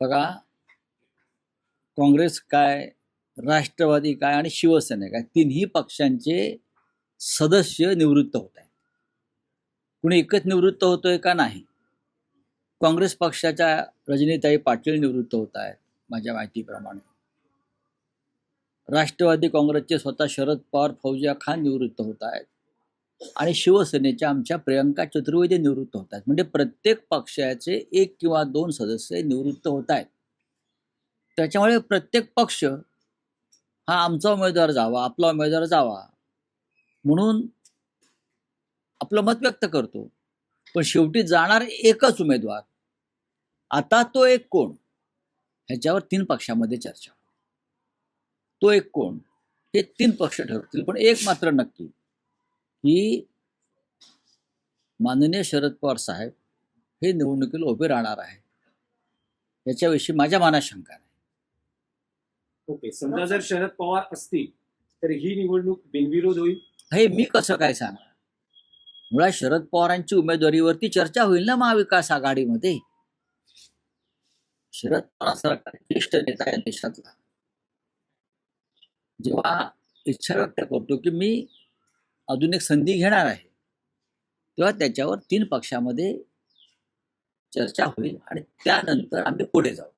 बघा, काँग्रेस काय, राष्ट्रवादी काय आणि शिवसेना काय, तिन्ही पक्षांचे सदस्य निवृत्त होत आहेत. कुणी एकच निवृत्त होतोय का? नाही. काँग्रेस पक्षाच्या रजनीताई पाटील निवृत्त होत आहेत माझ्या माहितीप्रमाणे. राष्ट्रवादी काँग्रेसचे स्वतः शरद पवार, फौजिया खान निवृत्त होत आहेत आणि शिवसेनेच्या आमच्या प्रियंका चतुर्वेदी निवृत्त होत आहेत. म्हणजे प्रत्येक पक्षाचे 1 किंवा 2 सदस्य निवृत्त होत आहेत. त्याच्यामुळे प्रत्येक पक्ष हा आमचा उमेदवार जावा, आपला उमेदवार जावा म्हणून आपलं मत व्यक्त करतो. पण शेवटी जाणार एकच उमेदवार. आता तो एक कोण, ह्याच्यावर 3 पक्षामध्ये चर्चा. तो एक कोण हे 3 पक्ष ठरवतील. पण एक मात्र नक्की की माननीय शरद पवार साहेब हे निवडणुकीला उभे राहणार आहे, याच्याविषयी माझ्या मनात शंका नाही. ओके, समजा जर शरद पवार असतील तर ही निवडणूक बिनविरोध होईल? हे मी कसं काय सांगणार? मुळात शरद पवारांची उमेदवारीवरती चर्चा होईल ना महाविकास आघाडीमध्ये. शरद पवार सरकार ज्येष्ठ नेता आहे देशातला. जेव्हा इच्छा व्यक्त करतो की मी अजून एक संधी घेणार आहे, तेव्हा त्याच्यावर 3 पक्षामध्ये चर्चा होईल आणि त्यानंतर आम्ही पुढे जाऊ.